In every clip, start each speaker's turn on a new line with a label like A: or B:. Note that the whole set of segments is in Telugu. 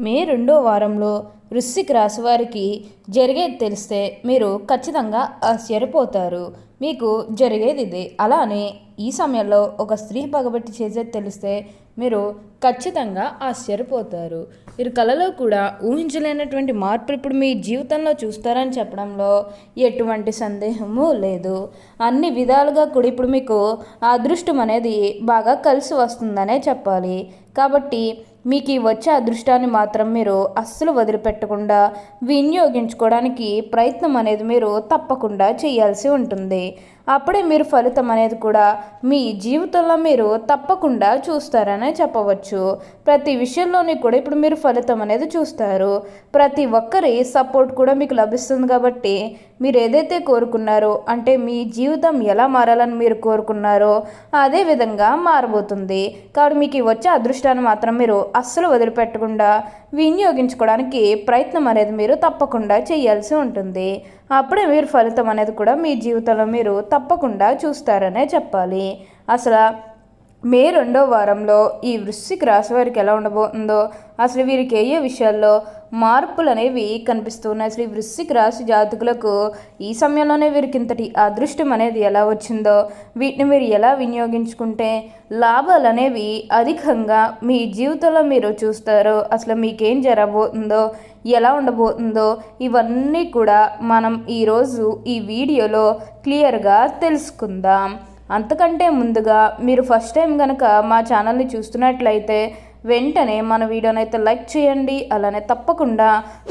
A: మే రెండో వారంలో వృశ్చిక రాశి వారికి జరిగేది తెలిస్తే మీరు ఖచ్చితంగా ఆశ్చర్యపోతారు. మీకు జరిగేది ఇదే. అలానే ఈ సమయంలో ఒక స్త్రీ పగబట్టి చేసేది తెలిస్తే మీరు ఖచ్చితంగా ఆశ్చర్యపోతారు. మీరు కలలో కూడా ఊహించలేనటువంటి మార్పులు ఇప్పుడు మీ జీవితంలో చూస్తారని చెప్పడంలో ఎటువంటి సందేహము లేదు. అన్ని విధాలుగా కూడా ఇప్పుడు మీకు అదృష్టం అనేది బాగా కలిసి వస్తుందనే చెప్పాలి. కాబట్టి మీకు వచ్చే అదృష్టాన్ని మాత్రం మీరు అస్సలు వదిలిపెట్టకుండా వినియోగించుకోవడానికి ప్రయత్నం అనేది మీరు తప్పకుండా చేయాల్సి ఉంటుంది. అప్పుడే మీరు ఫలితం అనేది కూడా మీ జీవితంలో మీరు తప్పకుండా చూస్తారనే చెప్పవచ్చు. ప్రతి విషయంలోని కూడా ఇప్పుడు మీరు ఫలితం అనేది చూస్తారు. ప్రతి ఒక్కరి సపోర్ట్ కూడా మీకు లభిస్తుంది. కాబట్టి మీరు ఏదైతే కోరుకున్నారో, అంటే మీ జీవితం ఎలా మారాలని మీరు కోరుకున్నారో అదే విధంగా మారబోతుంది. కాబట్టి మీకు వచ్చే అదృష్టాన్ని మాత్రం మీరు అస్సలు వదిలిపెట్టకుండా వినియోగించుకోవడానికి ప్రయత్నం అనేది మీరు తప్పకుండా చేయాల్సి ఉంటుంది. అప్పుడే మీరు ఫలితం అనేది కూడా మీ జీవితంలో మీరు తప్పకుండా చూస్తారనే చెప్పాలి. అసలు మే రెండో వారంలో ఈ వృశ్చిక రాశి వారికి ఎలా ఉండబోతుందో, అసలు వీరికి ఏ విషయాల్లో మార్పులు అనేవి కనిపిస్తున్నాయి, అసలు ఈ వృశ్చిక రాశి జాతకులకు ఈ సమయంలోనే వీరికి ఇంతటి అదృష్టం అనేది ఎలా వచ్చిందో, వీటిని మీరు ఎలా వినియోగించుకుంటే లాభాలు అనేవి అధికంగా మీ జీవితంలో మీరు చూస్తారో, అసలు మీకేం జరగబోతుందో, ఎలా ఉండబోతుందో ఇవన్నీ కూడా మనం ఈరోజు ఈ వీడియోలో క్లియర్గా తెలుసుకుందాం. అంతకంటే ముందుగా మీరు ఫస్ట్ టైం కనుక మా ఛానల్ని చూస్తున్నట్లయితే వెంటనే మన వీడియోని అయితే లైక్ చేయండి. అలానే తప్పకుండా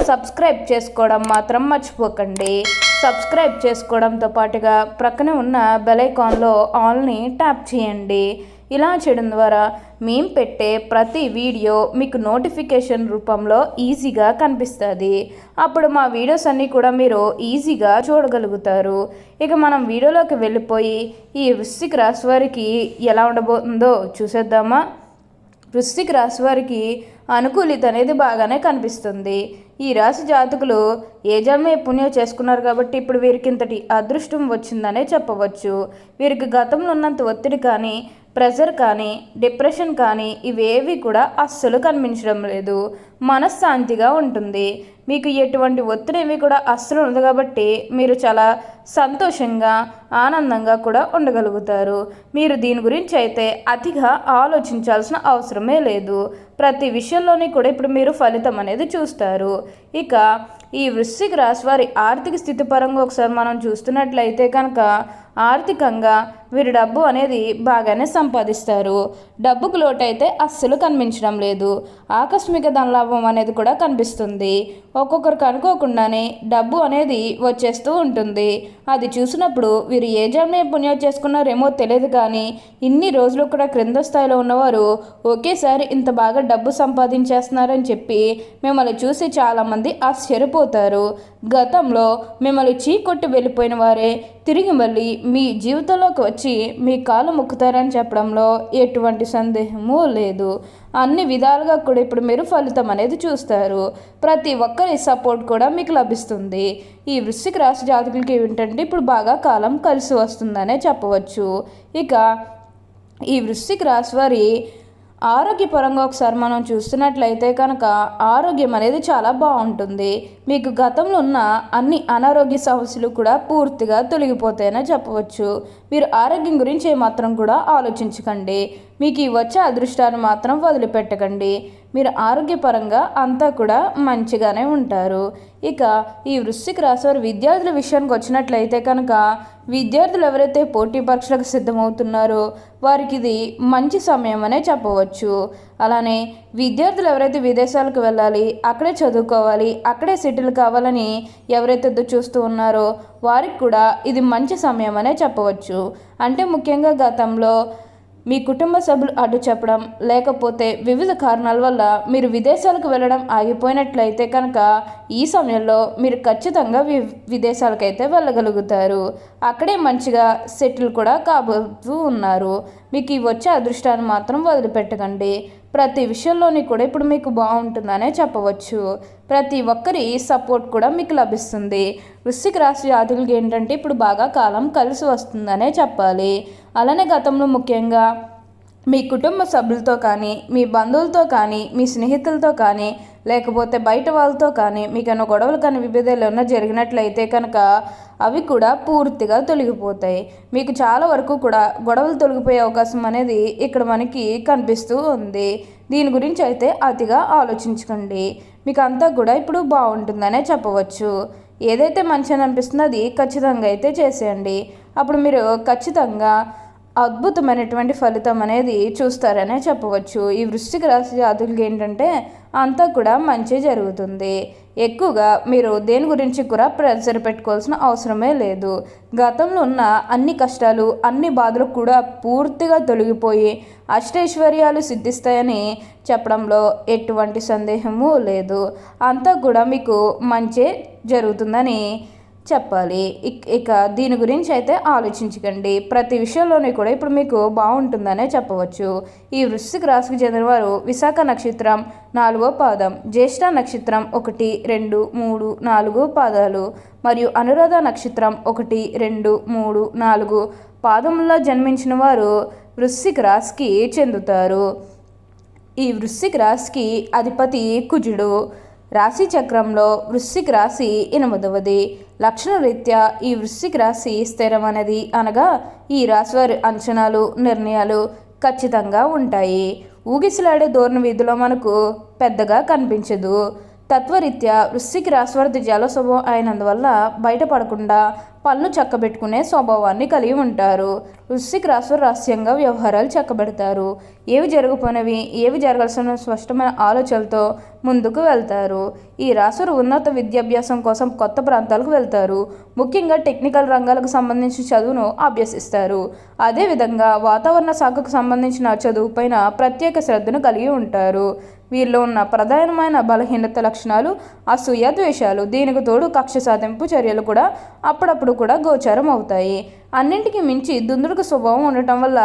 A: సబ్స్క్రైబ్ చేసుకోవడం మాత్రం మర్చిపోకండి. సబ్స్క్రైబ్ చేసుకోవడంతో పాటుగా ప్రక్కనే ఉన్న బెల్ ఐకాన్లో ఆల్ని ట్యాప్ చేయండి. ఇలా చేయడం ద్వారా మేము పెట్టే ప్రతి వీడియో మీకు నోటిఫికేషన్ రూపంలో ఈజీగా కనిపిస్తుంది. అప్పుడు మా వీడియోస్ అన్నీ కూడా మీరు ఈజీగా చూడగలుగుతారు. ఇక మనం వీడియోలోకి వెళ్ళిపోయి ఈ వృశ్చిక రాశి వారికి ఎలా ఉండబోతుందో చూసేద్దామా. వృశ్చిక రాశి వారికి అనుకూలిత అనేది బాగానే కనిపిస్తుంది. ఈ రాశి జాతకులు ఏ జన్మే పుణ్యం చేసుకున్నారు కాబట్టి ఇప్పుడు వీరికి ఇంతటి అదృష్టం వచ్చిందనే చెప్పవచ్చు. వీరికి గతంలో ఉన్నంత ఒత్తిడి కానీ, ప్రెషర్ కానీ, డిప్రెషన్ కానీ ఇవేవి కూడా అస్సలు కనిపించడం లేదు. మనశ్శాంతిగా ఉంటుంది. మీకు ఎటువంటి ఒత్తిడి ఏవి కూడా అస్సలు ఉండదు. కాబట్టి మీరు చాలా సంతోషంగా, ఆనందంగా కూడా ఉండగలుగుతారు. మీరు దీని గురించి అయితే అతిగా ఆలోచించాల్సిన అవసరమే లేదు. ప్రతి విషయంలోని కూడా ఇప్పుడు మీరు ఫలితం అనేది చూస్తారు. ఇక ఈ వృశ్చిక రాశి వారి ఆర్థిక స్థితి పరంగా ఒకసారి మనం చూస్తున్నట్లయితే కనుక ఆర్థికంగా వీరు డబ్బు అనేది బాగానే సంపాదిస్తారు. డబ్బుకు లోటు అయితే అస్సలు కనిపించడం లేదు. ఆకస్మిక ధనలాభం అనేది కూడా కనిపిస్తుంది. ఒక్కొక్కరికి అనుకోకుండానే డబ్బు అనేది వచ్చేస్తూ ఉంటుంది. అది చూసినప్పుడు వీరు ఏ జన్మే పుణ్యం చేసుకున్నారేమో తెలియదు, కానీ ఇన్ని రోజులు కూడా క్రింద స్థాయిలో ఉన్నవారు ఒకేసారి ఇంత బాగా డబ్బు సంపాదించేస్తున్నారని చెప్పి మిమ్మల్ని చూసి చాలామంది ఆశ్చర్యపోతారు. గతంలో మిమ్మల్ని చీకొట్టి వెళ్ళిపోయిన వారే తిరిగి మళ్ళీ మీ జీవితంలోకి వచ్చి మీ కాలు మొక్కుతారని చెప్పడంలో ఎటువంటి సందేహము లేదు. అన్ని విధాలుగా కూడా ఇప్పుడు మీరు ఫలితం అనేది చూస్తారు. ప్రతి ఒక్కరి సపోర్ట్ కూడా మీకు లభిస్తుంది. ఈ వృశ్చిక రాశి జాతకులకి ఏంటంటే ఇప్పుడు బాగా కాలం కలిసి వస్తుందనే చెప్పవచ్చు. ఇక ఈ వృశ్చిక రాశి వారి ఆరోగ్యపరంగా ఒకసారి మనం చూస్తున్నట్లయితే కనుక ఆరోగ్యం అనేది చాలా బాగుంటుంది. మీకు గతంలో ఉన్న అన్ని అనారోగ్య సమస్యలు కూడా పూర్తిగా తొలగిపోతాయనే చెప్పవచ్చు. మీరు ఆరోగ్యం గురించి ఏమాత్రం కూడా ఆలోచించకండి. మీకు వచ్చే అదృష్టాన్ని మాత్రం వదిలిపెట్టకండి. మీరు ఆరోగ్యపరంగా అంతా కూడా మంచిగానే ఉంటారు. ఇక ఈ వృశ్చిక రాశి వారి విద్యార్థుల విషయానికి వచ్చినట్లయితే కనుక విద్యార్థులు ఎవరైతే పోటీ పరీక్షలకు సిద్ధమవుతున్నారో వారికి ఇది మంచి సమయం అనే చెప్పవచ్చు. అలానే విద్యార్థులు ఎవరైతే విదేశాలకు వెళ్ళాలి, అక్కడే చదువుకోవాలి, అక్కడే సెటిల్ కావాలని ఎవరైతే చూస్తూ ఉన్నారో వారికి కూడా ఇది మంచి సమయం అనే చెప్పవచ్చు. అంటే ముఖ్యంగా గతంలో మీ కుటుంబ సభ్యులు అడ్డు చెప్పడం, లేకపోతే వివిధ కారణాల వల్ల మీరు విదేశాలకు వెళ్ళడం ఆగిపోయినట్లయితే కనుక ఈ సమయంలో మీరు ఖచ్చితంగా విదేశాలకైతే వెళ్ళగలుగుతారు. అక్కడే మంచిగా సెటిల్ కూడా కాబోతూ ఉన్నారు. మీకు వచ్చే అదృష్టాన్ని మాత్రం వదిలిపెట్టకండి. ప్రతి విషయంలోని కూడా ఇప్పుడు మీకు బాగుంటుందనే చెప్పవచ్చు. ప్రతి ఒక్కరి సపోర్ట్ కూడా మీకు లభిస్తుంది. వృశ్చిక రాశి జాతకులకి ఏంటంటే ఇప్పుడు బాగా కాలం కలిసి వస్తుందనే చెప్పాలి. అలానే గతంలో ముఖ్యంగా మీ కుటుంబ సభ్యులతో కానీ, మీ బంధువులతో కానీ, మీ స్నేహితులతో కానీ లేకపోతే బయట వాళ్ళతో కానీ మీకన్నా గొడవలు కానీ విభేదాలు ఏమైనా జరిగినట్లయితే కనుక అవి కూడా పూర్తిగా తొలగిపోతాయి. మీకు చాలా వరకు కూడా గొడవలు తొలగిపోయే అవకాశం అనేది ఇక్కడ మనకి కనిపిస్తూ ఉంది. దీని గురించి అయితే అతిగా ఆలోచించకండి. మీకు అంతా కూడా ఇప్పుడు బాగుంటుందనే చెప్పవచ్చు. ఏదైతే మంచి అని అనిపిస్తుందో అది ఖచ్చితంగా అయితే చేసేయండి. అప్పుడు మీరు ఖచ్చితంగా అద్భుతమైనటువంటి ఫలితం అనేది చూస్తారనే చెప్పవచ్చు. ఈ వృశ్చిక రాశి జాతకులకి ఏంటంటే అంతా కూడా మంచి జరుగుతుంది. ఎక్కువగా మీరు దేని గురించి కూడా ప్రెషర్ పెట్టుకోవాల్సిన అవసరమే లేదు. గతంలో ఉన్న అన్ని కష్టాలు అన్ని బాధలు కూడా పూర్తిగా తొలగిపోయి అష్టైశ్వర్యాలు సిద్ధిస్తాయని చెప్పడంలో ఎటువంటి సందేహము లేదు. అంతా కూడా మీకు మంచి జరుగుతుందని చెప్పాలి. ఇక దీని గురించి అయితే ఆలోచించకండి. ప్రతి విషయంలోనే కూడా ఇప్పుడు మీకు బాగుంటుందనే చెప్పవచ్చు. ఈ వృశ్చిక రాశికి చెందినవారు విశాఖ నక్షత్రం 4వ పాదం, జ్యేష్ఠ నక్షత్రం 1, 2, 3, 4 పాదాలు మరియు అనురాధ నక్షత్రం 1, 2, 3, 4 పాదముల్లో జన్మించిన వారు వృశ్చిక రాశికి చెందుతారు. ఈ వృశ్చిక రాశికి అధిపతి కుజుడు. రాశి చక్రంలో వృశ్చిక రాశి 8వది. లక్షణ రీత్యా ఈ వృశ్చిక రాశి స్థిరమనేది అనగా ఈ రాశి వారి అంచనాలు నిర్ణయాలు ఖచ్చితంగా ఉంటాయి. ఊగిసలాడే ధోరణి వీధిలో మనకు పెద్దగా కనిపించదు. తత్వరీత్యా వృశ్చిక రాశి వారి జల స్వభావం అయినందువల్ల బయటపడకుండా పనులు చక్కబెట్టుకునే స్వభావాన్ని కలిగి ఉంటారు. వృశ్చిక రాశి వారు రహస్యంగా వ్యవహారాలు చక్కబెడతారు. ఏవి జరగపోయినవి ఏవి జరగాల్సిన స్పష్టమైన ఆలోచనలతో ముందుకు వెళ్తారు. ఈ రాశి వారు ఉన్నత విద్యాభ్యాసం కోసం కొత్త ప్రాంతాలకు వెళ్తారు. ముఖ్యంగా టెక్నికల్ రంగాలకు సంబంధించిన చదువును అభ్యసిస్తారు. అదేవిధంగా వాతావరణ శాఖకు సంబంధించిన చదువు పైన ప్రత్యేక శ్రద్ధను కలిగి ఉంటారు. వీరిలో ఉన్న ప్రధానమైన బలహీనత లక్షణాలు అసూయ, ద్వేషాలు. దీనికి తోడు కక్ష సాధింపు చర్యలు కూడా అప్పుడప్పుడు కూడా గోచారం అవుతాయి. అన్నింటికి మించి దుందుడుకు స్వభావం ఉండటం వల్ల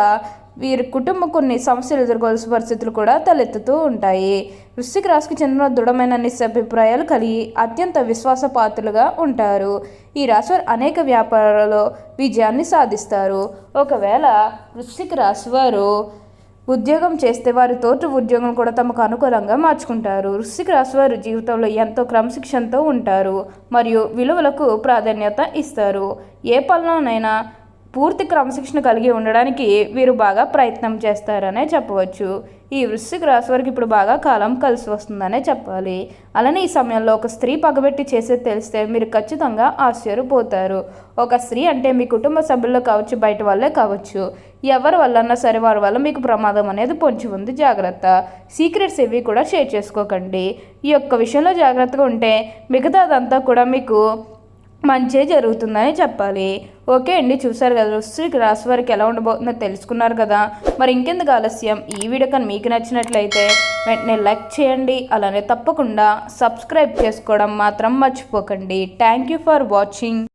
A: వీరి కుటుంబం కొన్ని సమస్యలు ఎదుర్కోవాల్సిన పరిస్థితులు కూడా తలెత్తుతూ ఉంటాయి. వృశ్చిక రాశికి చెందిన దృఢమైన నిస్సభిప్రాయాలు కలిగి అత్యంత విశ్వాసపాత్రులుగా ఉంటారు. ఈ రాశి అనేక వ్యాపారాలలో విజయాన్ని సాధిస్తారు. ఒకవేళ వృశ్చిక రాశి వారు ఉద్యోగం చేస్తే వారి తోటి ఉద్యోగం కూడా తమకు అనుకూలంగా మార్చుకుంటారు. వృశ్చిక రాశి వారు జీవితంలో ఎంతో క్రమశిక్షణతో ఉంటారు మరియు విలువలకు ప్రాధాన్యత ఇస్తారు. ఏ పనిలోనైనా పూర్తి క్రమశిక్షణ కలిగి ఉండడానికి వీరు బాగా ప్రయత్నం చేస్తారనే చెప్పవచ్చు. ఈ వృశ్చిక రాశి వారికి ఇప్పుడు బాగా కాలం కలిసి వస్తుందనే చెప్పాలి. అలానే ఈ సమయంలో ఒక స్త్రీ పగబెట్టి చేసేది తెలిస్తే మీరు ఖచ్చితంగా ఆశ్చర్యపోతారు. ఒక స్త్రీ అంటే మీ కుటుంబ సభ్యుల్లో కావచ్చు, బయట వాళ్ళే కావచ్చు, ఎవరి వల్లన్నా సరే వారి వల్ల మీకు ప్రమాదం అనేది పొంచి ఉంది. జాగ్రత్త. సీక్రెట్స్ ఏవి కూడా షేర్ చేసుకోకండి. ఈ యొక్క విషయంలో జాగ్రత్తగా ఉంటే మిగతాదంతా కూడా మీకు మంచి జరుగుతుందని చెప్పాలి. ఓకే అండి, చూసారు కదా వృశ్చిక రాశి వారికి ఎలా ఉండబోతుందో తెలుసుకున్నారు కదా. మరి ఇంకెందుకు ఆలస్యం, ఈ వీడియో కానీ మీకు నచ్చినట్లయితే వెంటనే లైక్ చేయండి. అలానే తప్పకుండా సబ్స్క్రైబ్ చేసుకోవడం మాత్రం మర్చిపోకండి. Thank you for watching.